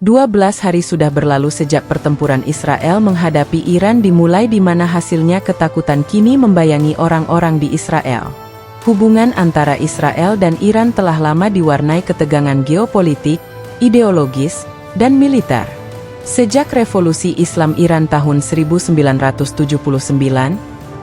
12 hari sudah berlalu sejak pertempuran Israel menghadapi Iran dimulai di mana hasilnya ketakutan kini membayangi orang-orang di Israel. Hubungan antara Israel dan Iran telah lama diwarnai ketegangan geopolitik, ideologis, dan militer. Sejak Revolusi Islam Iran tahun 1979,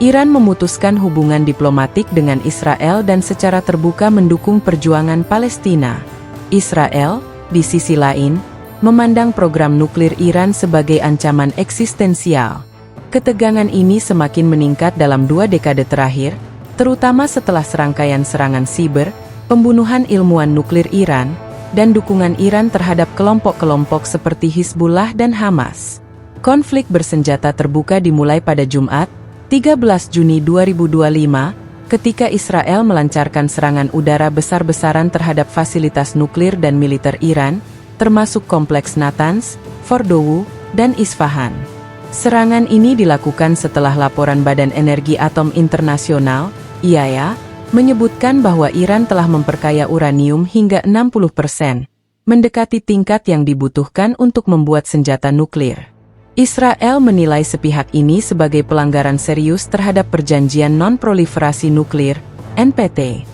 Iran memutuskan hubungan diplomatik dengan Israel dan secara terbuka mendukung perjuangan Palestina. Israel, di sisi lain, memandang program nuklir Iran sebagai ancaman eksistensial. Ketegangan ini semakin meningkat dalam 2 dekade terakhir, terutama setelah serangkaian serangan siber, pembunuhan ilmuwan nuklir Iran, dan dukungan Iran terhadap kelompok-kelompok seperti Hizbullah dan Hamas. Konflik bersenjata terbuka dimulai pada Jumat, 13 Juni 2025, ketika Israel melancarkan serangan udara besar-besaran terhadap fasilitas nuklir dan militer Iran, termasuk kompleks Natanz, Fordow, dan Isfahan. Serangan ini dilakukan setelah laporan Badan Energi Atom Internasional, IAEA, menyebutkan bahwa Iran telah memperkaya uranium hingga 60%, mendekati tingkat yang dibutuhkan untuk membuat senjata nuklir. Israel menilai sepihak ini sebagai pelanggaran serius terhadap Perjanjian Non-Proliferasi Nuklir, NPT.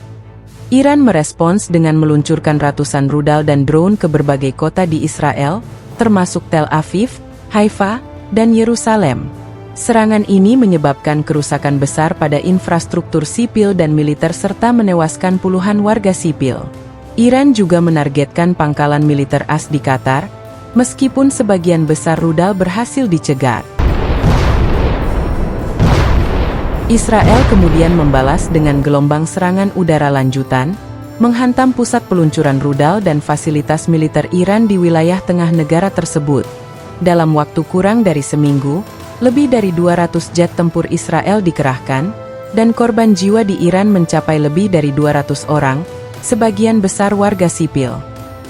Iran merespons dengan meluncurkan ratusan rudal dan drone ke berbagai kota di Israel, termasuk Tel Aviv, Haifa, dan Yerusalem. Serangan ini menyebabkan kerusakan besar pada infrastruktur sipil dan militer serta menewaskan puluhan warga sipil. Iran juga menargetkan pangkalan militer AS di Qatar, meskipun sebagian besar rudal berhasil dicegat. Israel kemudian membalas dengan gelombang serangan udara lanjutan, menghantam pusat peluncuran rudal dan fasilitas militer Iran di wilayah tengah negara tersebut. Dalam waktu kurang dari seminggu, lebih dari 200 jet tempur Israel dikerahkan, dan korban jiwa di Iran mencapai lebih dari 200 orang, sebagian besar warga sipil.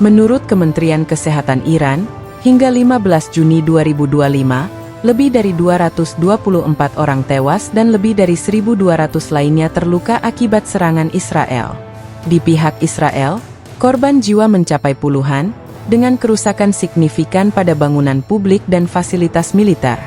Menurut Kementerian Kesehatan Iran, hingga 15 Juni 2025, lebih dari 224 orang tewas dan lebih dari 1.200 lainnya terluka akibat serangan Israel. Di pihak Israel, korban jiwa mencapai puluhan, dengan kerusakan signifikan pada bangunan publik dan fasilitas militer.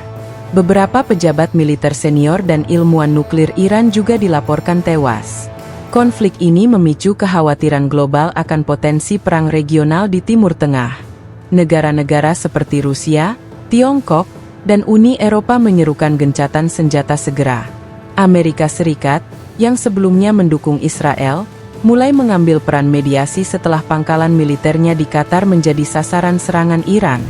Beberapa pejabat militer senior dan ilmuwan nuklir Iran juga dilaporkan tewas. Konflik ini memicu kekhawatiran global akan potensi perang regional di Timur Tengah. Negara-negara seperti Rusia, Tiongkok, dan Uni Eropa menyerukan gencatan senjata segera. Amerika Serikat, yang sebelumnya mendukung Israel, mulai mengambil peran mediasi setelah pangkalan militernya di Qatar menjadi sasaran serangan Iran.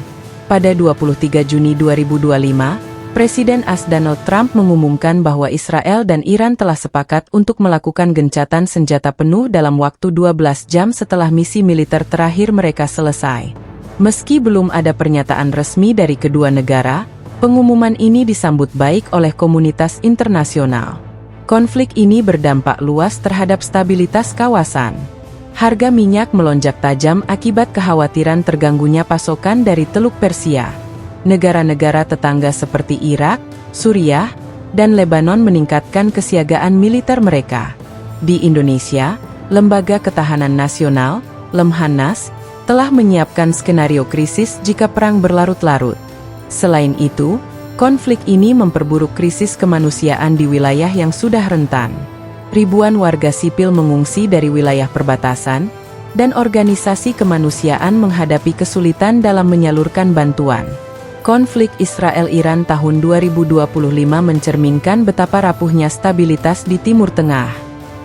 Pada 23 Juni 2025, Presiden AS Donald Trump mengumumkan bahwa Israel dan Iran telah sepakat untuk melakukan gencatan senjata penuh dalam waktu 12 jam setelah misi militer terakhir mereka selesai. Meski belum ada pernyataan resmi dari kedua negara, pengumuman ini disambut baik oleh komunitas internasional. Konflik ini berdampak luas terhadap stabilitas kawasan. Harga minyak melonjak tajam akibat kekhawatiran terganggunya pasokan dari Teluk Persia. Negara-negara tetangga seperti Irak, Suriah, dan Lebanon meningkatkan kesiagaan militer mereka. Di Indonesia, Lembaga Ketahanan Nasional, Lemhanas, telah menyiapkan skenario krisis jika perang berlarut-larut. Selain itu, konflik ini memperburuk krisis kemanusiaan di wilayah yang sudah rentan. Ribuan warga sipil mengungsi dari wilayah perbatasan, dan organisasi kemanusiaan menghadapi kesulitan dalam menyalurkan bantuan. Konflik Israel-Iran tahun 2025 mencerminkan betapa rapuhnya stabilitas di Timur Tengah.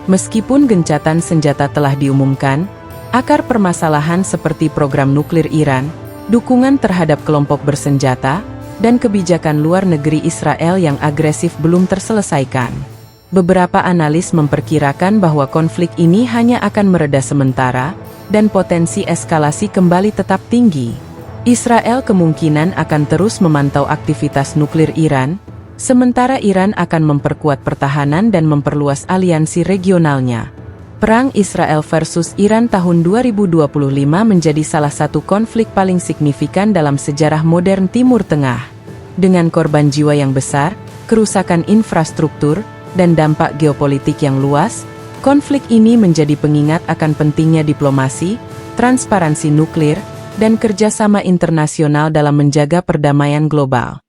Meskipun gencatan senjata telah diumumkan, akar permasalahan seperti program nuklir Iran, dukungan terhadap kelompok bersenjata, dan kebijakan luar negeri Israel yang agresif belum terselesaikan. Beberapa analis memperkirakan bahwa konflik ini hanya akan mereda sementara, dan potensi eskalasi kembali tetap tinggi. Israel kemungkinan akan terus memantau aktivitas nuklir Iran, sementara Iran akan memperkuat pertahanan dan memperluas aliansi regionalnya. Perang Israel versus Iran tahun 2025 menjadi salah satu konflik paling signifikan dalam sejarah modern Timur Tengah. Dengan korban jiwa yang besar, kerusakan infrastruktur, dan dampak geopolitik yang luas, konflik ini menjadi pengingat akan pentingnya diplomasi, transparansi nuklir, dan kerjasama internasional dalam menjaga perdamaian global.